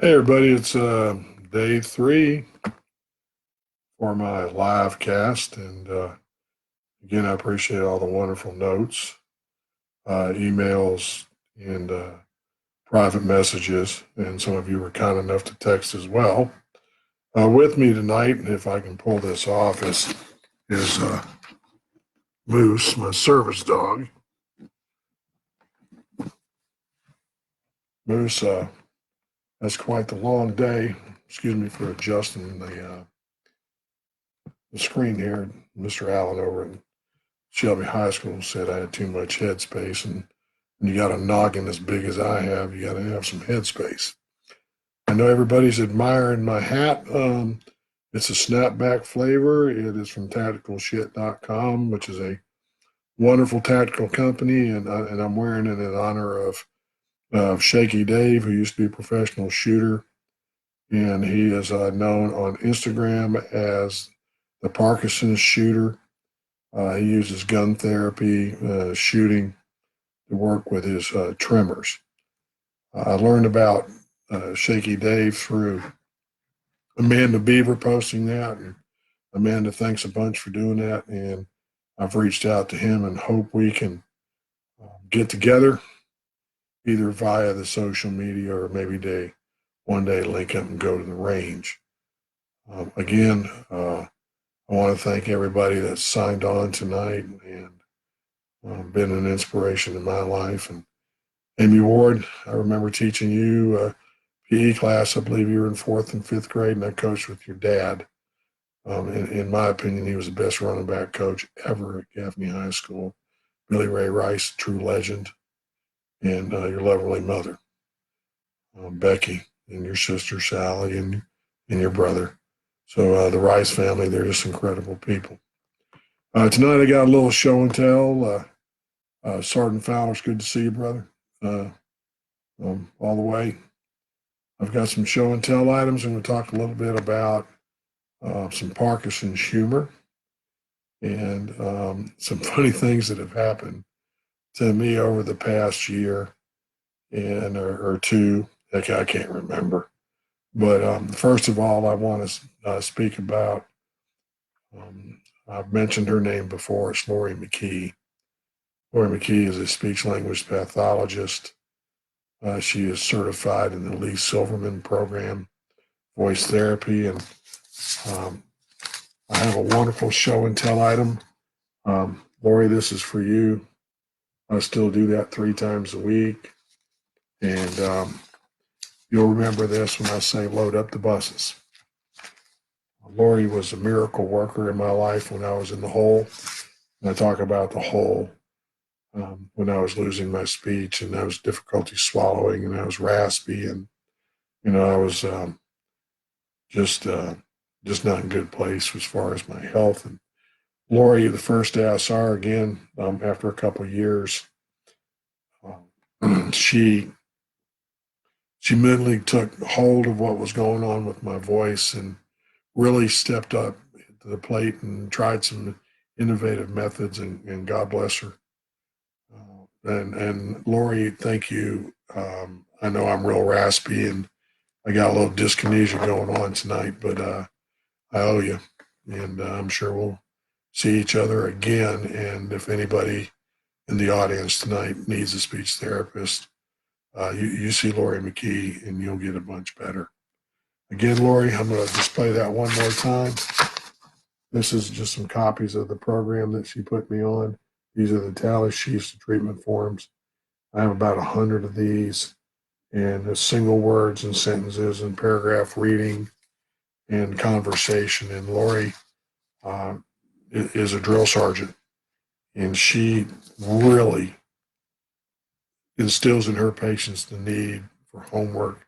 Hey everybody, it's day three for my live cast, and again, I appreciate all the wonderful notes, emails, and private messages, and some of you were kind enough to text as well. With me tonight, and if I can pull this off, is Moose, my service dog. Moose, that's quite the long day. Excuse me for adjusting the screen here. Mr. Allen over at Shelby High School said I had too much headspace, and when you got a noggin as big as I have, you got to have some headspace. I know everybody's admiring my hat. It's a snapback flavor. It is from tacticalshit.com, which is a wonderful tactical company, and I'm wearing it in honor of Shaky Dave, who used to be a professional shooter, and he is known on Instagram as the Parkinson shooter. He uses gun therapy, shooting to work with his tremors. I learned about Shaky Dave through Amanda Beaver posting that, and Amanda, thanks a bunch for doing that. And I've reached out to him and hope we can get together either via the social media or maybe one day link up and go to the range. Again, I want to thank everybody that's signed on tonight and been an inspiration in my life. And Amy Ward, I remember teaching you PE class. I believe you were in fourth and fifth grade, and I coached with your dad. In my opinion, he was the best running back coach ever at Gaffney High School. Billy Ray Rice, true legend, and your lovely mother, Becky, and your sister Sally, and your brother. So the Rice family, they're just incredible people. Tonight I got a little show and tell. Sergeant Fowler, it's good to see you, brother. All the way. I've got some show and tell items. I'm going to talk a little bit about some Parkinson's humor and some funny things that have happened to me over the past year and or two. Heck, I can't remember. But first of all, I want to speak about. I've mentioned her name before. It's Lori McKee. Lori McKee is a speech language pathologist. She is certified in the Lee Silverman program, voice therapy, and I have a wonderful show and tell item. Lori, this is for you. I still do that 3 times a week, and you'll remember this when I say load up the buses. Lori was a miracle worker in my life when I was in the hole, and I talk about the hole when I was losing my speech and I was difficulty swallowing and I was raspy and I was just not in a good place as far as my health. And Lori, the first day I saw her again after a couple of years, she mentally took hold of what was going on with my voice and really stepped up to the plate and tried some innovative methods, and God bless her. And Lori, thank you. I know I'm real raspy and I got a little dyskinesia going on tonight, but I owe you, and I'm sure we'll see each other again. And if anybody in the audience tonight needs a speech therapist, you see Lori McKee and you'll get a bunch better. Again, Lori, I'm going to display that one more time. This is just some copies of the program that she put me on. These are the tally sheets, the treatment forms. I have about 100 of these, and single words and sentences and paragraph reading and conversation. And Lori is a drill sergeant, and she really instills in her patients the need for homework.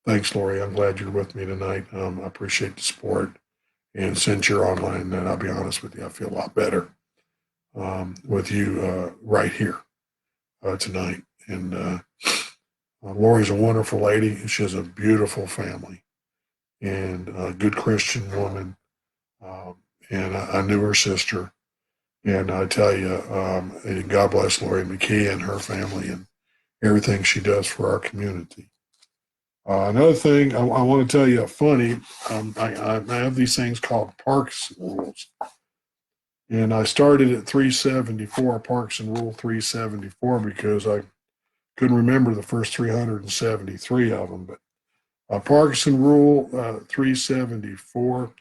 Thanks, Lori. I'm glad you're with me tonight. I appreciate the support. And since you're online, then I'll be honest with you, I feel a lot better with you right here tonight. And Lori's a wonderful lady. She has a beautiful family and a good Christian woman. And I knew her sister. And I tell you, God bless Lori McKee and her family and everything she does for our community. Another thing I want to tell you, funny, I have these things called Parkinson rules. And I started at 374, Parkinson Rule 374, because I couldn't remember the first 373 of them. But Parkinson Rule 374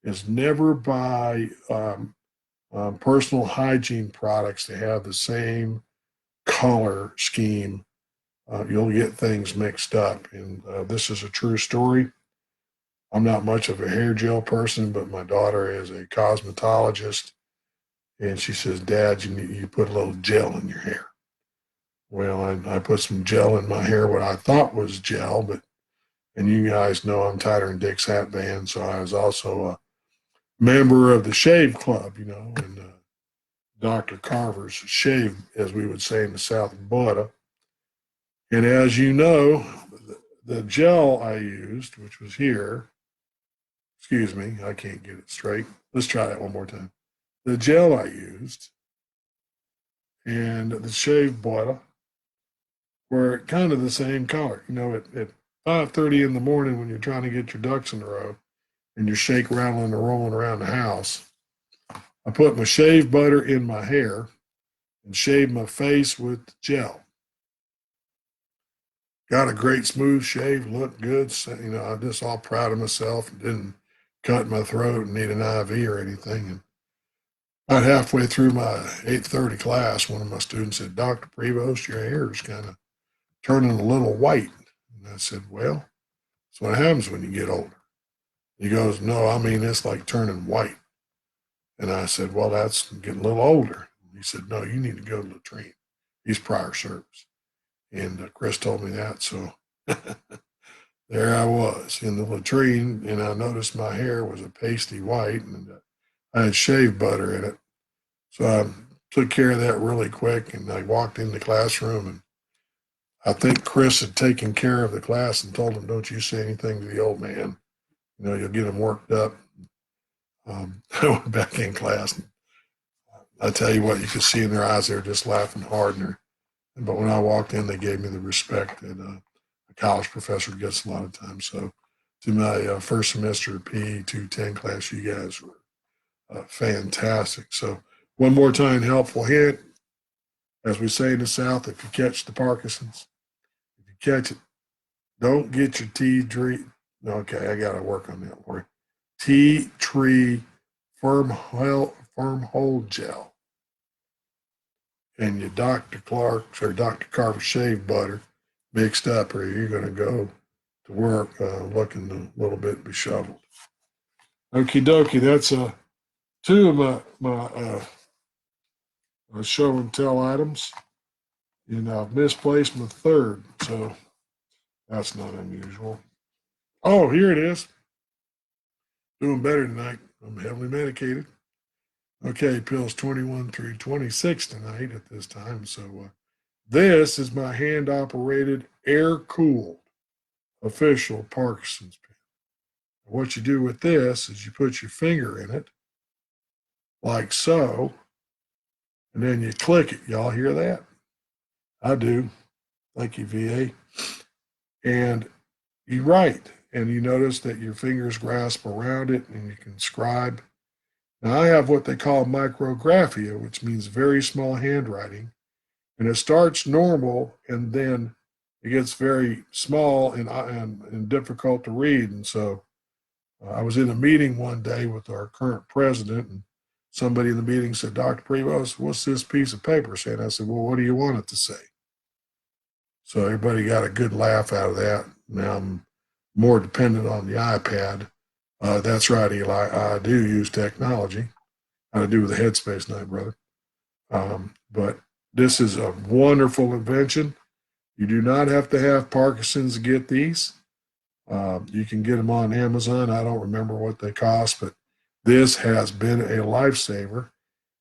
is never buy personal hygiene products that have the same color scheme. You'll get things mixed up. And this is a true story. I'm not much of a hair gel person, but my daughter is a cosmetologist. And she says, Dad, you put a little gel in your hair. Well, I put some gel in my hair, what I thought was gel, but, and you guys know I'm Tyler and Dick's hat band, so I was also a member of the Shave Club, and Dr. Carver's Shave, as we would say in the South of Florida. And as you know, the gel I used, which was here, excuse me, I can't get it straight. Let's try that one more time. The gel I used and the shave butter were kind of the same color. At 5:30 in the morning when you're trying to get your ducks in a row and you're shake, rattling, and rolling around the house, I put my shave butter in my hair and shaved my face with gel. Got a great smooth shave, looked good. So, I'm just all proud of myself. Didn't cut my throat and need an IV or anything. And about halfway through my 8:30 class, one of my students said, Dr. Prevost, your hair is kind of turning a little white. And I said, well, that's what happens when you get older. He goes, no, I mean, it's like turning white. And I said, well, that's getting a little older. He said, no, you need to go to latrine. He's prior service. And Chris told me that. So there I was in the latrine, and I noticed my hair was a pasty white, and I had shave butter in it. So I took care of that really quick, and I walked in the classroom, and I think Chris had taken care of the class and told him, don't you say anything to the old man. You'll get him worked up. I went back in class, and I tell you what, you could see in their eyes, they were just laughing hard. But when I walked in, they gave me the respect that a college professor gets a lot of times. So to my first semester PE 210 class, you guys were fantastic. So one more time, helpful hint, as we say in the South, if you catch the Parkinsons, if you catch it, don't get your tea tree. Okay, I got to work on that, Lori. Tea tree firm hold gel and your Dr. Clark's or Dr. Carver's shave butter mixed up, or you're going to go to work looking a little bit disheveled. Okie dokie, that's two of my show and tell items, and I've misplaced my third, so that's not unusual. Oh, here it is. Doing better tonight. I'm heavily medicated. Okay, pills 21 through 26 tonight at this time. So this is my hand-operated, air-cooled official Parkinson's pen. What you do with this is you put your finger in it, like so, and then you click it. Y'all hear that? I do. Thank you, VA. And you write, and you notice that your fingers grasp around it, and you can scribe. Now, I have what they call micrographia, which means very small handwriting. And it starts normal, and then it gets very small and difficult to read. And so I was in a meeting one day with our current president, and somebody in the meeting said, Dr. Prevost, what's this piece of paper saying? I said, well, what do you want it to say? So everybody got a good laugh out of that. Now I'm more dependent on the iPad. That's right, Eli. I do use technology. I do with the headspace now, brother. But this is a wonderful invention. You do not have to have Parkinson's to get these. You can get them on Amazon. I don't remember what they cost, but this has been a lifesaver.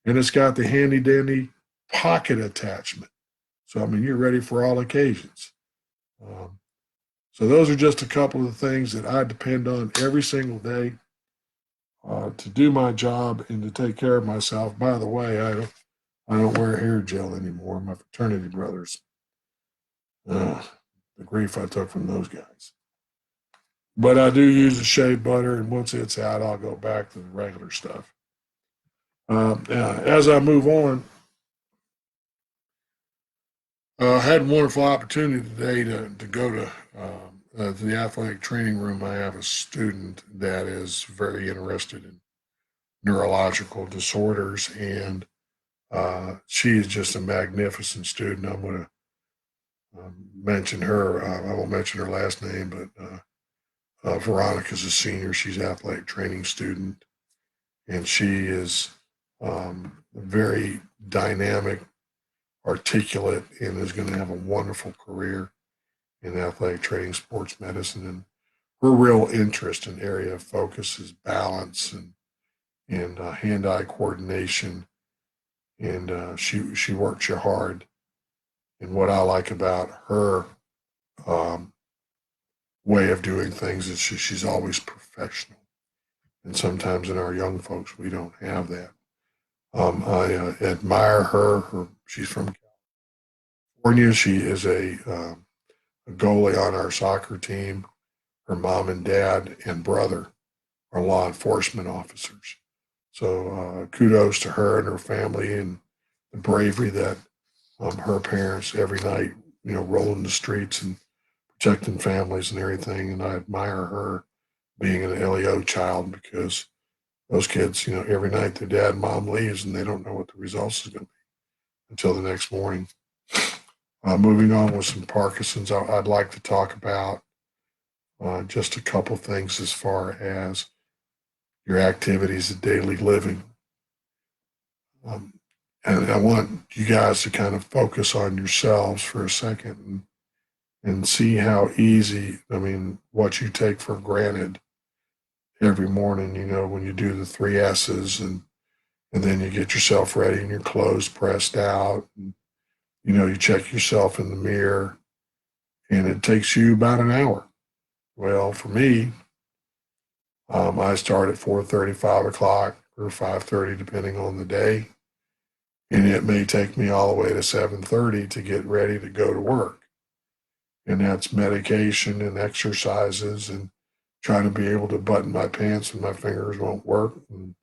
And it's got the handy dandy pocket attachment. So, I mean, you're ready for all occasions. So those are just a couple of the things that I depend on every single day to do my job and to take care of myself. By the way, I don't wear hair gel anymore. My fraternity brothers, the grief I took from those guys. But I do use the shea butter, and once it's out, I'll go back to the regular stuff. As I move on, I had a wonderful opportunity today to go to the athletic training room. I have a student that is very interested in neurological disorders, and she is just a magnificent student. I'm going to mention her. I won't mention her last name, but Veronica's a senior. She's an athletic training student, and she is very dynamic, articulate, and is going to have a wonderful career in athletic training, sports medicine. And her real interest and area of focus is balance and hand-eye coordination. And she works you hard. And what I like about her um, way of doing things is she's always professional. And sometimes in our young folks, we don't have that. I admire her. She's from California. She is a goalie on our soccer team. Her mom and dad and brother are law enforcement officers. So kudos to her and her family and the bravery that her parents every night, rolling the streets and protecting families and everything. And I admire her being an LEO child because those kids, every night their dad and mom leaves and they don't know what the results is going to be until the next morning. Moving on with some Parkinson's, I'd like to talk about just a couple things as far as your activities of daily living. Um, and I want you guys to kind of focus on yourselves for a second and see how easy, what you take for granted every morning, when you do the three S's and then you get yourself ready and your clothes pressed out. And, you check yourself in the mirror and it takes you about an hour. Well, for me, I start at 4:30, 5 o'clock, or 5:30, depending on the day. And it may take me all the way to 7:30 to get ready to go to work. And that's medication and exercises and trying to be able to button my pants when my fingers won't work and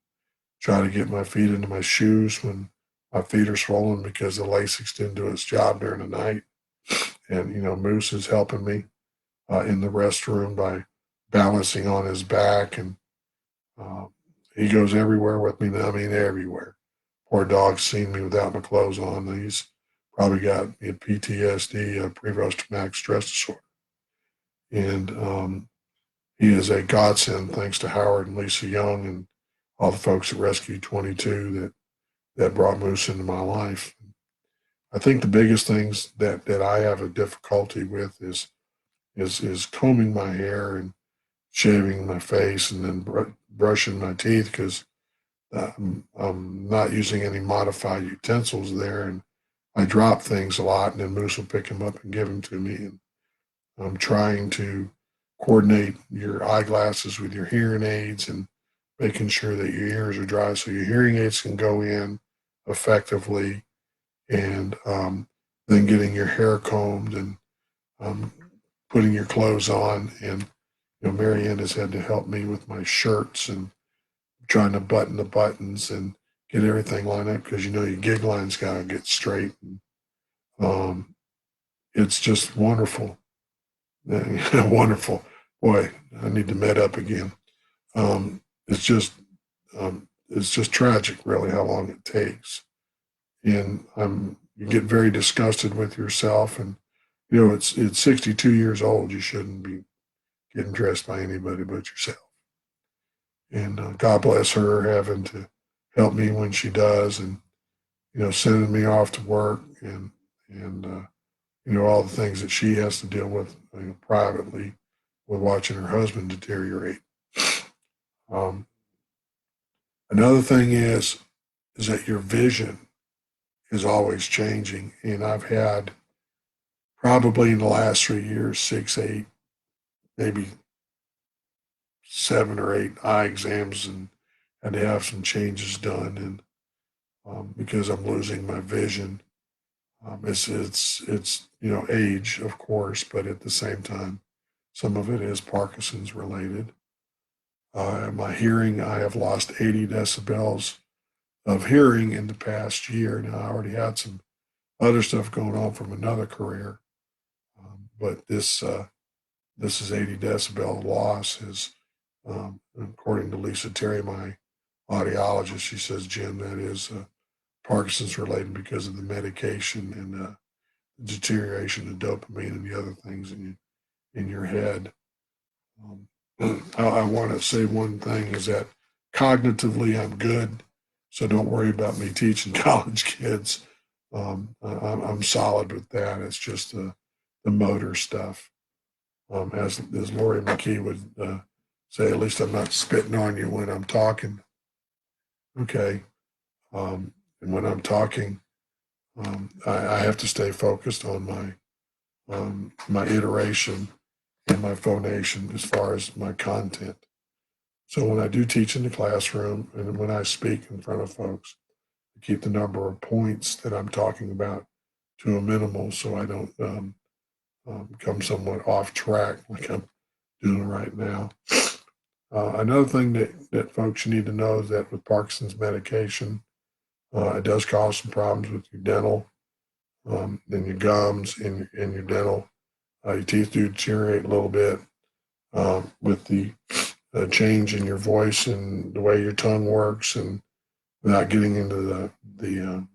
try to get my feet into my shoes when my feet are swollen because the Lasix didn't do its job during the night. And, Moose is helping me in the restroom by balancing on his back. And uh, he goes everywhere with me. I mean, everywhere. Poor dog's seen me without my clothes on. He's probably got PTSD, pre-traumatic stress disorder. And he is a godsend thanks to Howard and Lisa Young and all the folks at Rescue 22 that brought Moose into my life. I think the biggest things that I have a difficulty with is combing my hair and shaving my face and then brushing my teeth because I'm not using any modified utensils there, and I drop things a lot, and then Moose will pick them up and give them to me. And I'm trying to coordinate your eyeglasses with your hearing aids and making sure that your ears are dry so your hearing aids can go in effectively, and then getting your hair combed and um, putting your clothes on. And Marianne has had to help me with my shirts and trying to button the buttons and get everything lined up because your gig line's got to get straight. And, it's just wonderful. Wonderful. Boy, I need to med up again. It's just tragic, really, how long it takes. And you get very disgusted with yourself. And it's 62 years old. You shouldn't be getting dressed by anybody but yourself. And God bless her having to help me when she does, and sending me off to work and all the things that she has to deal with privately with watching her husband deteriorate. Um, Another thing is that your vision is always changing, and I've had probably in the last 3 years 6, 8, maybe 7 or 8 eye exams, and had to have some changes done, and because I'm losing my vision. It's age, of course, but at the same time, Some of it is Parkinson's related. My hearing, I have lost 80 decibels of hearing in the past year. Now, I already had some other stuff going on from another career, but this is 80 decibel loss is, according to Lisa Terry, my audiologist, she says, Jim, that is Parkinson's related because of the medication and deterioration of dopamine and the other things in your head. I want to say one thing is that cognitively I'm good, so don't worry about me teaching college kids. I'm solid with that. It's just the motor stuff. As Lori McKee would say, at least I'm not spitting on you when I'm talking. Okay. And when I'm talking, I have to stay focused on my iteration and my phonation as far as my content. So when I do teach in the classroom and when I speak in front of folks, I keep the number of points that I'm talking about to a minimal so I don't become somewhat off track like I'm doing right now. Another thing that folks need to know is that with Parkinson's medication, it does cause some problems with your dental, and your gums, and your dental. Your teeth do deteriorate a little bit with the change in your voice and the way your tongue works, and without getting into the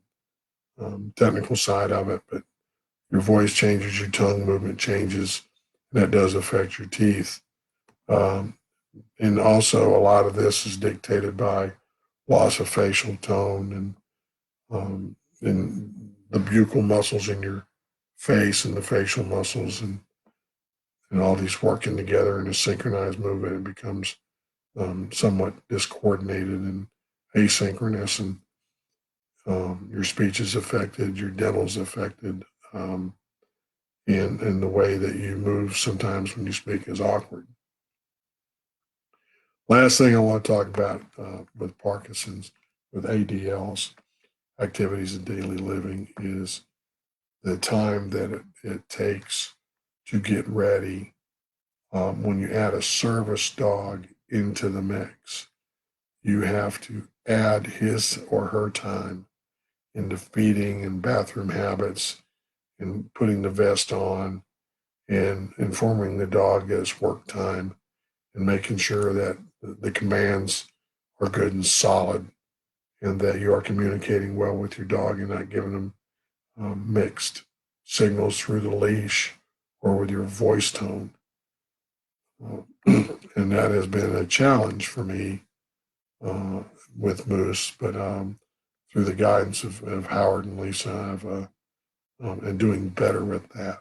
technical side of it, but your voice changes, your tongue movement changes, and that does affect your teeth. Um, and also, a lot of this is dictated by loss of facial tone and the buccal muscles in your face and the facial muscles and all these working together in a synchronized movement. It becomes somewhat discoordinated and asynchronous, and your speech is affected, your dental is affected, and the way that you move sometimes when you speak is awkward. Last thing I want to talk about with Parkinson's, with ADLs, activities of daily living, is the time that it takes to get ready when you add a service dog into the mix. You have to add his or her time into feeding and bathroom habits and putting the vest on and informing the dog that it's work time and making sure that the commands are good and solid and that you are communicating well with your dog and not giving them mixed signals through the leash or with your voice tone. And that has been a challenge for me with Moose, but through the guidance of Howard and Lisa, I've and doing better with that.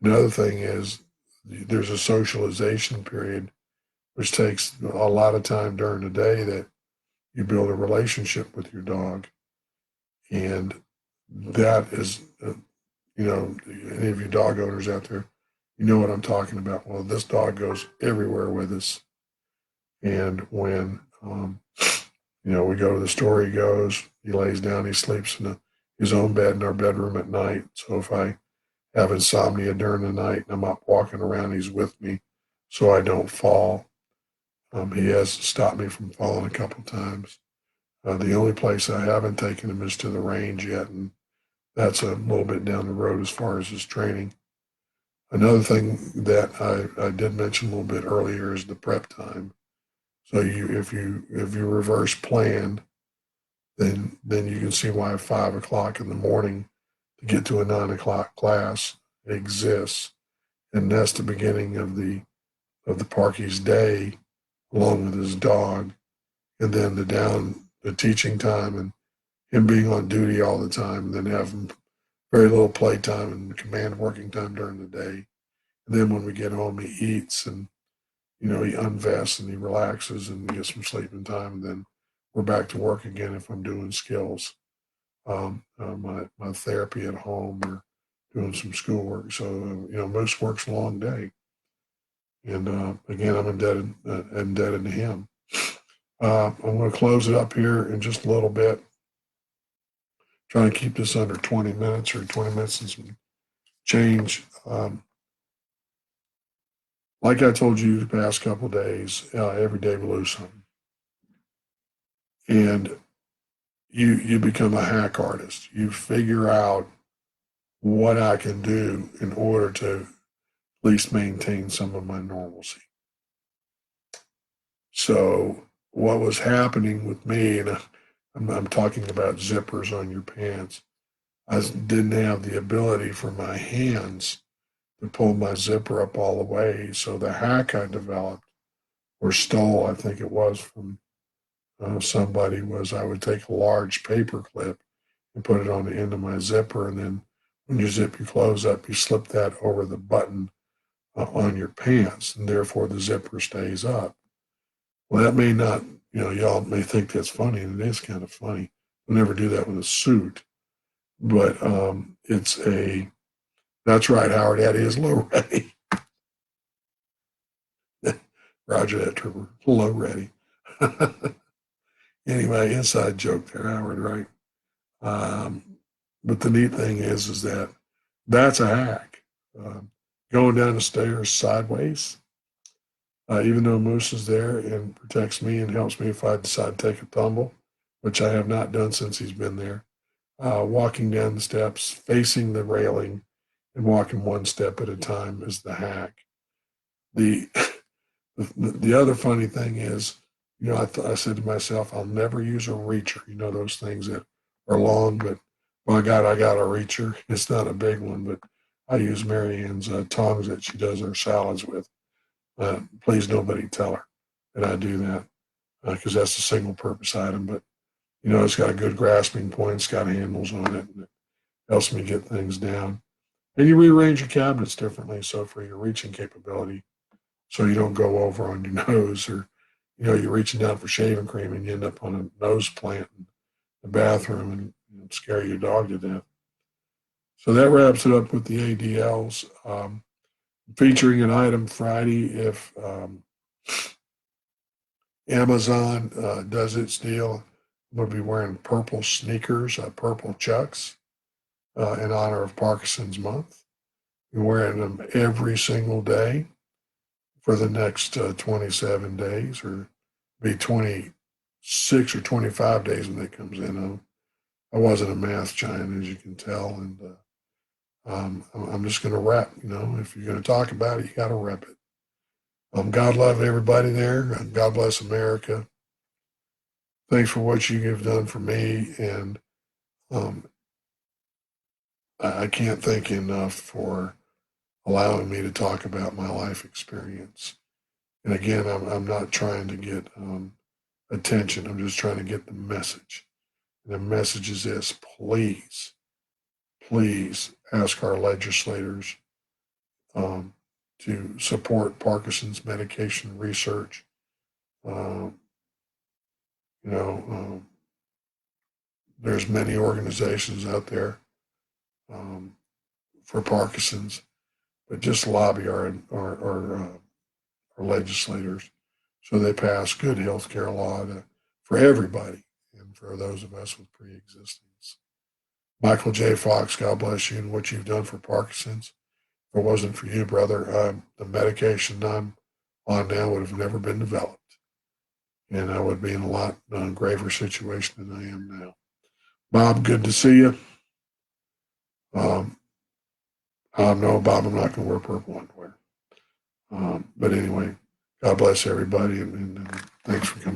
Another thing is there's a socialization period, which takes a lot of time during the day that you build a relationship with your dog. And that is, any of you dog owners out there, you know what I'm talking about. Well, this dog goes everywhere with us. And when, we go to the store, he goes, he lays down, he sleeps in his own bed in our bedroom at night. So if I have insomnia during the night and I'm up walking around, he's with me so I don't fall. He has stopped me from falling a couple times. The only place I haven't taken him is to the range yet, and that's a little bit down the road as far as his training. Another thing that I did mention a little bit earlier is the prep time. So if you reverse plan, then you can see why 5 o'clock in the morning to get to a 9 o'clock class exists, and that's the beginning of the Parky's day, along with his dog, and then the teaching time and him being on duty all the time, and then having very little playtime and command working time during the day. And then when we get home, he eats and he unvests and he relaxes and gets some sleeping time, and then we're back to work again if I'm doing skills, my therapy at home or doing some schoolwork. So Moose works a long day, and again, I'm indebted to him. I'm going to close it up here in just a little bit. Trying to keep this under 20 minutes or 20 minutes and some change. like I told you the past couple of days, every day we lose something. And you become a hack artist. You figure out what I can do in order to at least maintain some of my normalcy. So what was happening with me, and I'm talking about zippers on your pants, I didn't have the ability for my hands to pull my zipper up all the way. So the hack I developed or stole, I think it was from somebody, was I would take a large paper clip and put it on the end of my zipper. And then when you zip your clothes up, you slip that over the button on your pants, and therefore the zipper stays up. Well, that may not, y'all may think that's funny, and it is kind of funny. We'll never do that with a suit, but that's right, Howard, that is low ready. Roger that, Trooper. Low ready. Anyway, inside joke there, Howard, right? But the neat thing is that that's a hack. Going down the stairs sideways, even though Moose is there and protects me and helps me if I decide to take a tumble, which I have not done since he's been there. Walking down the steps, facing the railing, and walking one step at a time is the hack. The the other funny thing is, I said to myself, I'll never use a reacher. Those things that are long, but by God, I got a reacher. It's not a big one, but I use Mary Ann's tongs that she does her salads with. Please, nobody tell her that I do that because that's a single purpose item. But, it's got a good grasping point. It's got handles on it, and it helps me get things down. And you rearrange your cabinets differently. So for your reaching capability, so you don't go over on your nose or, you're reaching down for shaving cream and you end up on a nose plant in the bathroom and scare your dog to death. So that wraps it up with the ADLs. Featuring an item Friday if Amazon does its deal. I'm going to be wearing purple sneakers, purple Chucks, in honor of Parkinson's month. I'm wearing them every single day for the next 27 days, or be 26 or 25 days when it comes in. I wasn't a math giant, as you can tell, and I'm just going to rep. If you're going to talk about it, you got to rep it. God love everybody there. God bless America. Thanks for what you have done for me, and I can't thank you enough for allowing me to talk about my life experience. And again, I'm not trying to get attention. I'm just trying to get the message. And the message is this: please, please ask our legislators to support Parkinson's medication research. Um, there's many organizations out there for Parkinson's, but just lobby our legislators so they pass good health care law for everybody and for those of us with pre-existings. Michael J. Fox, God bless you and what you've done for Parkinson's. If it wasn't for you, brother, the medication I'm on now would have never been developed. And I would be in a lot graver situation than I am now. Bob, good to see you. No, Bob, I'm not going to wear purple underwear. But anyway, God bless everybody, and thanks for coming.